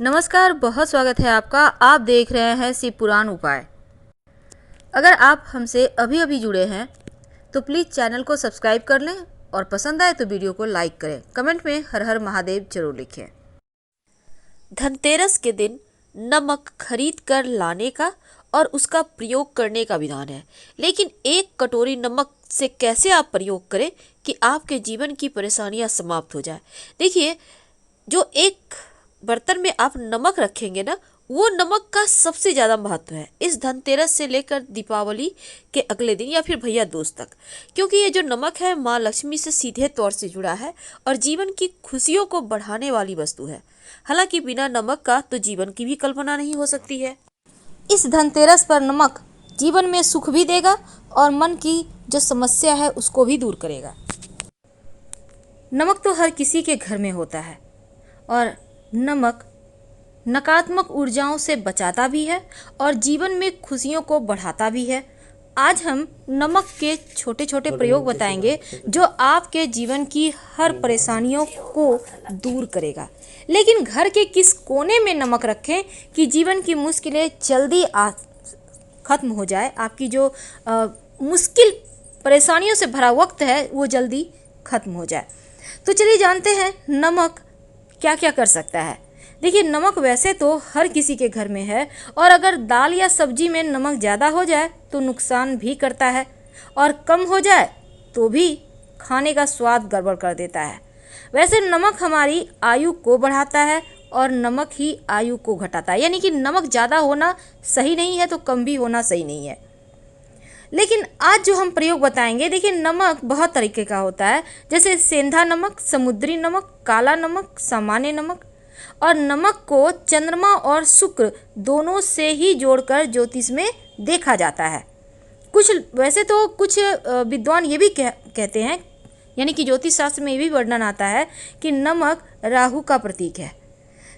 नमस्कार, बहुत स्वागत है आपका। आप देख रहे हैं शिव पुराण उपाय। अगर आप हमसे अभी अभी जुड़े हैं तो प्लीज़ चैनल को सब्सक्राइब कर लें और पसंद आए तो वीडियो को लाइक करें। कमेंट में हर हर महादेव जरूर लिखें। धनतेरस के दिन नमक खरीद कर लाने का और उसका प्रयोग करने का विधान है, लेकिन एक कटोरी नमक से कैसे आप प्रयोग करें कि आपके जीवन की परेशानियां समाप्त हो जाए। देखिए, जो एक बर्तन में आप नमक रखेंगे ना, वो नमक का सबसे ज़्यादा महत्व है इस धनतेरस से लेकर दीपावली के अगले दिन या फिर भैया दूज तक, क्योंकि ये जो नमक है माँ लक्ष्मी से सीधे तौर से जुड़ा है और जीवन की खुशियों को बढ़ाने वाली वस्तु है। हालांकि बिना नमक का तो जीवन की भी कल्पना नहीं हो सकती है। इस धनतेरस पर नमक जीवन में सुख भी देगा और मन की जो समस्या है उसको भी दूर करेगा। नमक तो हर किसी के घर में होता है और नमक नकारात्मक ऊर्जाओं से बचाता भी है और जीवन में खुशियों को बढ़ाता भी है। आज हम नमक के छोटे छोटे प्रयोग बताएंगे जो आपके जीवन की हर परेशानियों को दूर करेगा। लेकिन घर के किस कोने में नमक रखें कि जीवन की मुश्किलें जल्दी खत्म हो जाए, आपकी जो मुश्किल परेशानियों से भरा वक्त है वो जल्दी खत्म हो जाए। तो चलिए जानते हैं नमक क्या क्या कर सकता है। देखिए, नमक वैसे तो हर किसी के घर में है और अगर दाल या सब्जी में नमक ज़्यादा हो जाए तो नुकसान भी करता है और कम हो जाए तो भी खाने का स्वाद गड़बड़ कर देता है। वैसे नमक हमारी आयु को बढ़ाता है और नमक ही आयु को घटाता है, यानी कि नमक ज़्यादा होना सही नहीं है तो कम भी होना सही नहीं है। लेकिन आज जो हम प्रयोग बताएंगे, देखिए नमक बहुत तरीके का होता है, जैसे सेंधा नमक, समुद्री नमक, काला नमक, सामान्य नमक। और नमक को चंद्रमा और शुक्र दोनों से ही जोड़कर ज्योतिष में देखा जाता है। वैसे तो कुछ विद्वान ये भी कहते हैं, यानी कि ज्योतिष शास्त्र में ये भी वर्णन आता है कि नमक राहु का प्रतीक है।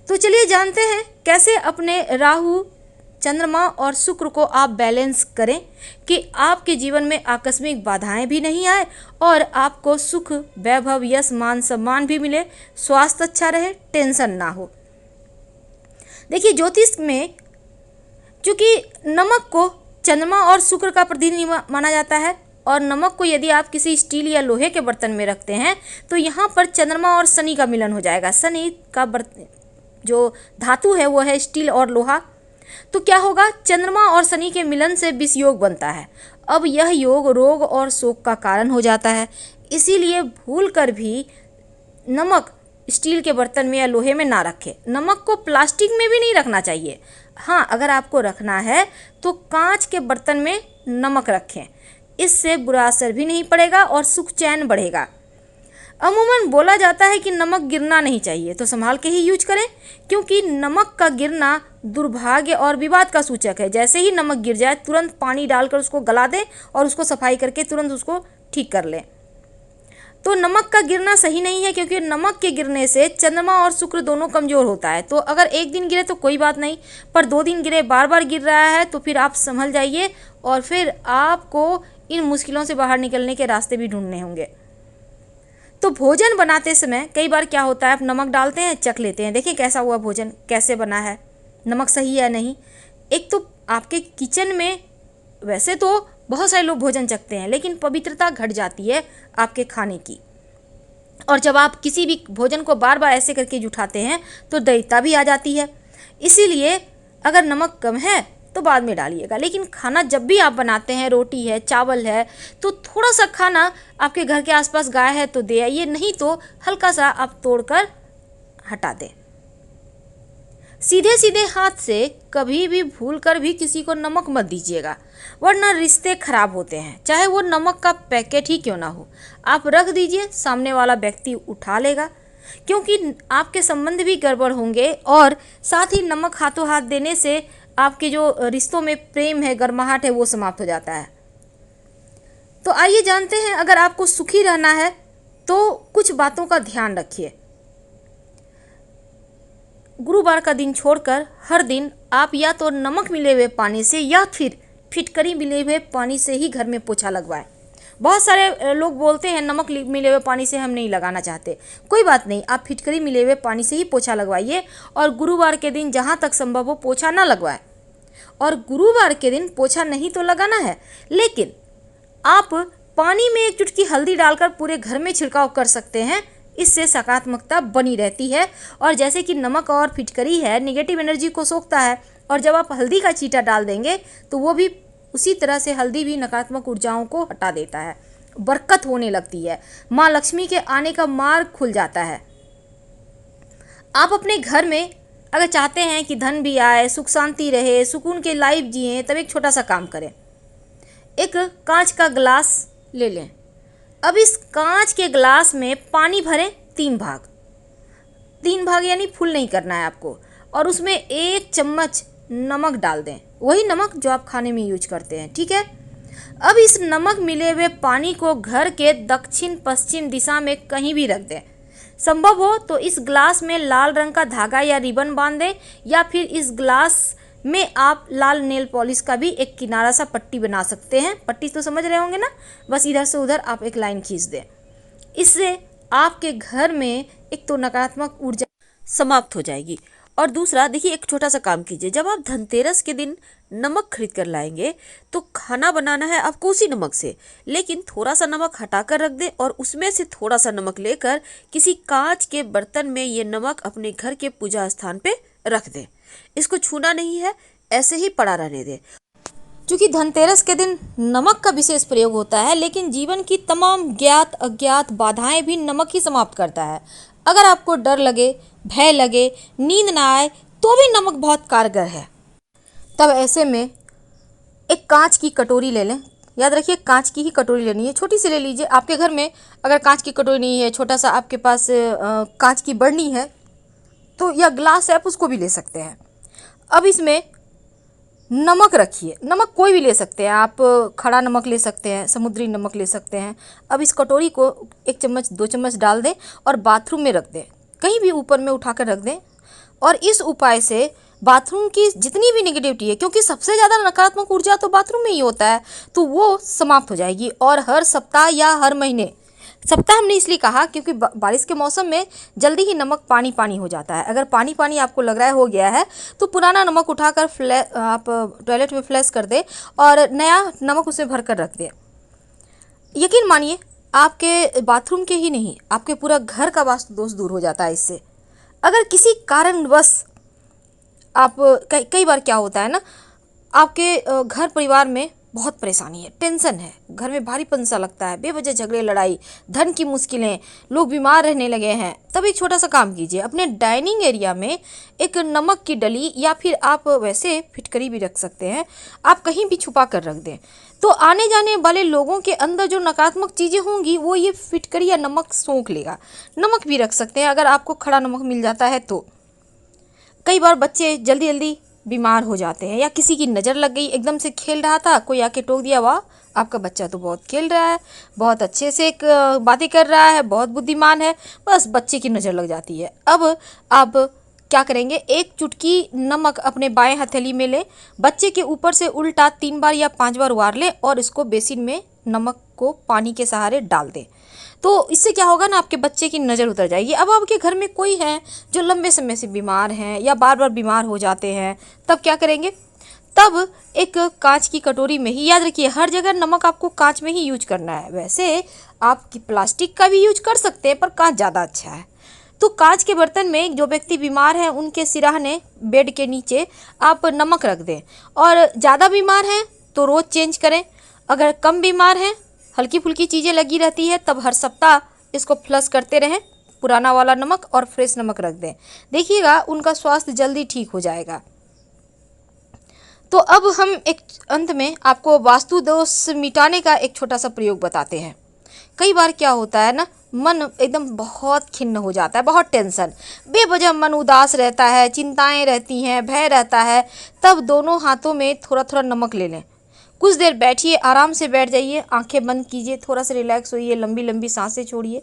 तो चलिए जानते हैं कैसे अपने राहु, चंद्रमा और शुक्र को आप बैलेंस करें कि आपके जीवन में आकस्मिक बाधाएं भी नहीं आए और आपको सुख, वैभव, यश, मान सम्मान भी मिले, स्वास्थ्य अच्छा रहे, टेंशन ना हो। देखिए, ज्योतिष में चूंकि नमक को चंद्रमा और शुक्र का प्रतिनिधि माना जाता है और नमक को यदि आप किसी स्टील या लोहे के बर्तन में रखते हैं तो यहाँ पर चंद्रमा और शनि का मिलन हो जाएगा। शनि का जो धातु है वो है स्टील और लोहा। तो क्या होगा, चंद्रमा और शनि के मिलन से विष योग बनता है। अब यह योग रोग और शोक का कारण हो जाता है। इसीलिए भूल कर भी नमक स्टील के बर्तन में या लोहे में ना रखें। नमक को प्लास्टिक में भी नहीं रखना चाहिए। हाँ, अगर आपको रखना है तो कांच के बर्तन में नमक रखें, इससे बुरा असर भी नहीं पड़ेगा और सुख चैन बढ़ेगा। अमूमन बोला जाता है कि नमक गिरना नहीं चाहिए, तो संभाल के ही यूज करें, क्योंकि नमक का गिरना दुर्भाग्य और विवाद का सूचक है। जैसे ही नमक गिर जाए तुरंत पानी डालकर उसको गला दें और उसको सफाई करके तुरंत उसको ठीक कर लें। तो नमक का गिरना सही नहीं है, क्योंकि नमक के गिरने से चंद्रमा और शुक्र दोनों कमजोर होता है। तो अगर एक दिन गिरे तो कोई बात नहीं, पर 2 दिन गिरे, बार बार गिर रहा है तो फिर आप संभल जाइए और फिर आपको इन मुश्किलों से बाहर निकलने के रास्ते भी ढूंढने होंगे। तो भोजन बनाते समय कई बार क्या होता है, आप नमक डालते हैं, चख लेते हैं, देखिए कैसा हुआ भोजन, कैसे बना है, नमक सही है नहीं। एक तो आपके किचन में वैसे तो बहुत सारे लोग भोजन चखते हैं, लेकिन पवित्रता घट जाती है आपके खाने की। और जब आप किसी भी भोजन को बार बार ऐसे करके उठाते हैं तो दरिद्रता भी आ जाती है। इसीलिए अगर नमक कम है तो बाद में डालिएगा, लेकिन खाना जब भी आप बनाते हैं, रोटी है, चावल है, तो थोड़ा सा खाना आपके घर के आसपास गाय है तो दे आइए, नहीं तो हल्का सा आप तोड़कर हटा दें। सीधे सीधे हाथ से कभी भी भूल कर भी किसी को नमक मत दीजिएगा, वरना रिश्ते खराब होते हैं, चाहे वो नमक का पैकेट ही क्यों ना हो। आप रख दीजिए, सामने वाला व्यक्ति उठा लेगा, क्योंकि आपके संबंध भी गड़बड़ होंगे और साथ ही नमक हाथों हाथ देने से आपके जो रिश्तों में प्रेम है, गर्माहट है, वो समाप्त हो जाता है। तो आइए जानते हैं, अगर आपको सुखी रहना है तो कुछ बातों का ध्यान रखिए। गुरुवार का दिन छोड़कर हर दिन आप या तो नमक मिले हुए पानी से या फिर फिटकरी मिले हुए पानी से ही घर में पोछा लगवाएं। बहुत सारे लोग बोलते हैं नमक मिले हुए पानी से हम नहीं लगाना चाहते। कोई बात नहीं, आप फिटकरी मिले हुए पानी से ही पोछा लगवाइए और गुरुवार के दिन जहाँ तक संभव हो पोछा ना लगवाएं। और गुरुवार के दिन पोछा नहीं तो लगाना है, लेकिन आप पानी में एक चुटकी हल्दी डालकर पूरे घर में छिड़काव कर सकते हैं। इससे सकारात्मकता बनी रहती है। और जैसे कि नमक और फिटकरी है, नेगेटिव एनर्जी को सोखता है, और जब आप हल्दी का छींटा डाल देंगे तो वो भी उसी तरह से, हल्दी भी नकारात्मक ऊर्जाओं को हटा देता है, बरकत होने लगती है, माँ लक्ष्मी के आने का मार्ग खुल जाता है। आप अपने घर में अगर चाहते हैं कि धन भी आए, सुख शांति रहे, सुकून के लाइफ जिए, तब एक छोटा सा काम करें। एक कांच का गिलास ले लें। अब इस कांच के गिलास में पानी भरें 3 भाग यानी फुल नहीं करना है आपको, और उसमें 1 चम्मच नमक डाल दें, वही नमक जो आप खाने में यूज करते हैं, ठीक है। अब इस नमक मिले हुए पानी को घर के दक्षिण पश्चिम दिशा में कहीं भी रख दें। संभव हो तो इस ग्लास में लाल रंग का धागा या रिबन बांध दें, या फिर इस ग्लास में आप लाल नेल पॉलिश का भी एक किनारा सा पट्टी बना सकते हैं। पट्टी तो समझ रहे होंगे ना, बस इधर से उधर आप एक लाइन खींच दें। इससे आपके घर में एक तो नकारात्मक ऊर्जा समाप्त हो जाएगी। और दूसरा, देखिए, एक छोटा सा काम कीजिए। जब आप धनतेरस के दिन नमक खरीद कर लाएंगे तो खाना बनाना है आपको उसी नमक से, लेकिन थोड़ा सा नमक हटा कर रख दें और उसमें से थोड़ा सा नमक लेकर किसी कांच के बर्तन में ये नमक अपने घर के पूजा स्थान पे रख दें। इसको छूना नहीं है, ऐसे ही पड़ा रहने दें। चूँकि धनतेरस के दिन नमक का विशेष प्रयोग होता है, लेकिन जीवन की तमाम ज्ञात अज्ञात बाधाएं भी नमक ही समाप्त करता है। अगर आपको डर लगे, भय लगे, नींद ना आए, तो भी नमक बहुत कारगर है। तब ऐसे में एक कांच की कटोरी ले लें। याद रखिए, कांच की ही कटोरी लेनी है, छोटी सी ले लीजिए। आपके घर में अगर कांच की कटोरी नहीं है, छोटा सा आपके पास कांच की बरनी है तो, या ग्लास है, आप उसको भी ले सकते हैं। अब इसमें नमक रखिए। नमक कोई भी ले सकते हैं आप, खड़ा नमक ले सकते हैं, समुद्री नमक ले सकते हैं। अब इस कटोरी को 1 चम्मच 2 चम्मच डाल दें और बाथरूम में रख दें, कहीं भी ऊपर में उठा कर रख दें। और इस उपाय से बाथरूम की जितनी भी नेगेटिविटी है, क्योंकि सबसे ज़्यादा नकारात्मक ऊर्जा तो बाथरूम में ही होता है, तो वो समाप्त हो जाएगी। और हर सप्ताह या हर महीने, सप्ताह हमने इसलिए कहा क्योंकि बारिश के मौसम में जल्दी ही नमक पानी पानी हो जाता है। अगर पानी पानी आपको लग रहा है हो गया है, तो पुराना नमक उठाकर आप टॉयलेट में फ्लैश कर दें और नया नमक उसमें भर कर रख दें। यकीन मानिए, आपके बाथरूम के ही नहीं, आपके पूरा घर का वास्तु दोष दूर हो जाता है इससे। अगर किसी कारणवश आप, कई बार क्या होता है ना, आपके घर परिवार में बहुत परेशानी है, टेंशन है, घर में भारीपन सा लगता है, बेवजह झगड़े लड़ाई, धन की मुश्किलें, लोग बीमार रहने लगे हैं, तब एक छोटा सा काम कीजिए। अपने डाइनिंग एरिया में एक नमक की डली, या फिर आप वैसे फिटकरी भी रख सकते हैं, आप कहीं भी छुपा कर रख दें। तो आने जाने वाले लोगों के अंदर जो नकारात्मक चीज़ें होंगी वो ये फिटकरी या नमक सोख लेगा। नमक भी रख सकते हैं अगर आपको खड़ा नमक मिल जाता है तो। कई बार बच्चे जल्दी जल्दी बीमार हो जाते हैं, या किसी की नज़र लग गई, एकदम से खेल रहा था, कोई आके टोक दिया, वाह आपका बच्चा तो बहुत खेल रहा है, बहुत अच्छे से बातें कर रहा है, बहुत बुद्धिमान है, बस बच्चे की नज़र लग जाती है। अब आप क्या करेंगे, 1 चुटकी नमक अपने बाएं हथेली में लें, बच्चे के ऊपर से उल्टा 3 बार या 5 बार उबार लें और इसको बेसिन में नमक को पानी के सहारे डाल दें। तो इससे क्या होगा ना, आपके बच्चे की नज़र उतर जाएगी। अब आपके घर में कोई है जो लंबे समय से बीमार हैं या बार बार बीमार हो जाते हैं, तब क्या करेंगे, तब एक कांच की कटोरी में ही, याद रखिए हर जगह नमक आपको कांच में ही यूज करना है। वैसे आप प्लास्टिक का भी यूज कर सकते हैं, पर कांच ज़्यादा अच्छा है। तो कांच के बर्तन में जो व्यक्ति बीमार है उनके सिराहने बेड के नीचे आप नमक रख दें। और ज़्यादा बीमार हैं तो रोज़ चेंज करें, अगर कम बीमार हैं, हल्की फुल्की चीज़ें लगी रहती है, तब हर सप्ताह इसको फ्लश करते रहें, पुराना वाला नमक और फ्रेश नमक रख दें। देखिएगा उनका स्वास्थ्य जल्दी ठीक हो जाएगा। तो अब हम एक अंत में आपको वास्तु दोष मिटाने का एक छोटा सा प्रयोग बताते हैं। कई बार क्या होता है ना, मन एकदम बहुत खिन्न हो जाता है, बहुत टेंशन, बेवजह मन उदास रहता है, चिंताएं रहती हैं, भय रहता है, तब दोनों हाथों में थोड़ा थोड़ा नमक ले लें। कुछ देर बैठिए, आराम से बैठ जाइए, आंखें बंद कीजिए, थोड़ा सा रिलैक्स होइए, लंबी लंबी सांसें छोड़िए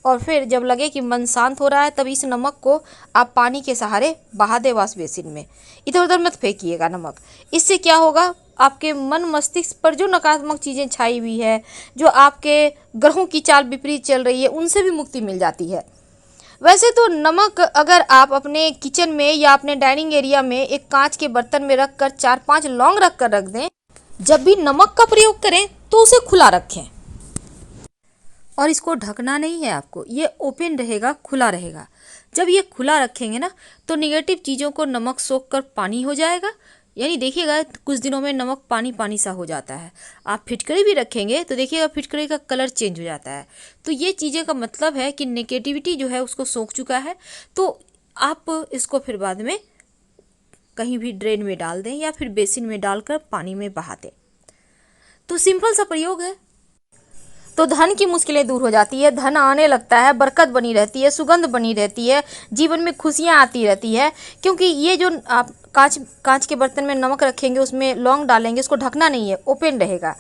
और फिर जब लगे कि मन शांत हो रहा है तब इस नमक को आप पानी के सहारे बहा दें वॉश बेसिन में। इधर उधर मत फेंकिएगा नमक। इससे क्या होगा, आपके मन मस्तिष्क पर जो नकारात्मक चीज़ें छाई हुई है, जो आपके ग्रहों की चाल विपरीत चल रही है, उनसे भी मुक्ति मिल जाती है। वैसे तो नमक अगर आप अपने किचन में या अपने डाइनिंग एरिया में एक कांच के बर्तन में रख कर 4-5 लौंग रख कर रख दें, जब भी नमक का प्रयोग करें तो उसे खुला रखें और इसको ढकना नहीं है आपको, ये ओपन रहेगा, खुला रहेगा। जब ये खुला रखेंगे ना तो निगेटिव चीज़ों को नमक सोख कर पानी हो जाएगा, यानी देखिएगा कुछ दिनों में नमक पानी पानी सा हो जाता है। आप फिटकरी भी रखेंगे तो देखिएगा फिटकरी का कलर चेंज हो जाता है। तो ये चीज़ें का मतलब है कि नेगेटिविटी जो है उसको सोख चुका है। तो आप इसको फिर बाद में कहीं भी ड्रेन में डाल दें या फिर बेसिन में डालकर पानी में बहा दें। तो सिंपल सा प्रयोग है। तो धन की मुश्किलें दूर हो जाती है, धन आने लगता है, बरकत बनी रहती है, सुगंध बनी रहती है, जीवन में खुशियाँ आती रहती है। क्योंकि ये जो आप कांच के बर्तन में नमक रखेंगे, उसमें लौंग डालेंगे, उसको ढकना नहीं है, ओपन रहेगा।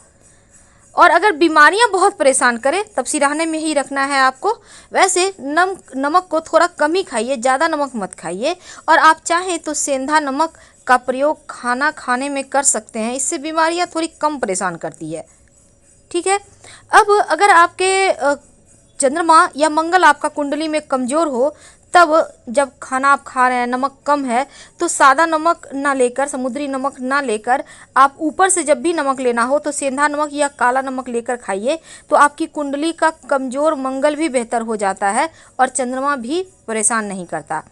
और अगर बीमारियां बहुत परेशान करें तब सिरहाने में ही रखना है आपको। वैसे नमक को थोड़ा कम ही खाइए, ज़्यादा नमक मत खाइए। और आप चाहें तो सेंधा नमक का प्रयोग खाना खाने में कर सकते हैं, इससे बीमारियां थोड़ी कम परेशान करती है। ठीक है। अब अगर आपके चंद्रमा या मंगल आपका कुंडली में कमज़ोर हो, तब जब खाना आप खा रहे हैं नमक कम है तो सादा नमक ना लेकर, समुद्री नमक ना लेकर, आप ऊपर से जब भी नमक लेना हो तो सेंधा नमक या काला नमक लेकर खाइए। तो आपकी कुंडली का कमज़ोर मंगल भी बेहतर हो जाता है और चंद्रमा भी परेशान नहीं करता।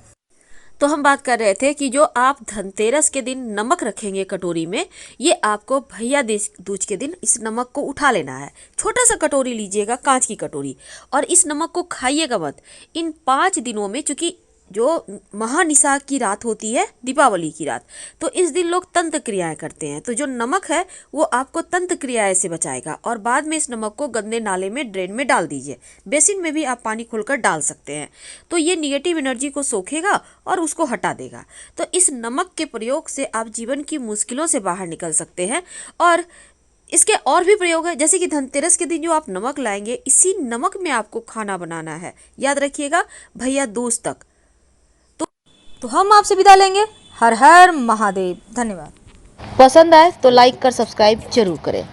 तो हम बात कर रहे थे कि जो आप धनतेरस के दिन नमक रखेंगे कटोरी में, ये आपको भैया दूज के दिन इस नमक को उठा लेना है। छोटा सा कटोरी लीजिएगा, कांच की कटोरी, और इस नमक को खाइएगा मत। इन 5 दिनों में, चूंकि जो महानिसा की रात होती है, दीपावली की रात, तो इस दिन लोग तंत्र क्रियाएं करते हैं। तो जो नमक है वो आपको तंत्र क्रियाएं से बचाएगा। और बाद में इस नमक को गंदे नाले में, ड्रेन में डाल दीजिए। बेसिन में भी आप पानी खोलकर डाल सकते हैं। तो ये निगेटिव एनर्जी को सोखेगा और उसको हटा देगा। तो इस नमक के प्रयोग से आप जीवन की मुश्किलों से बाहर निकल सकते हैं। और इसके और भी प्रयोग है, जैसे कि धनतेरस के दिन जो आप नमक लाएंगे, इसी नमक में आपको खाना बनाना है। याद रखिएगा, भैया दूज तक। तो हम आपसे विदा लेंगे। हर हर महादेव। धन्यवाद। पसंद आए तो लाइक कर सब्सक्राइब जरूर करें।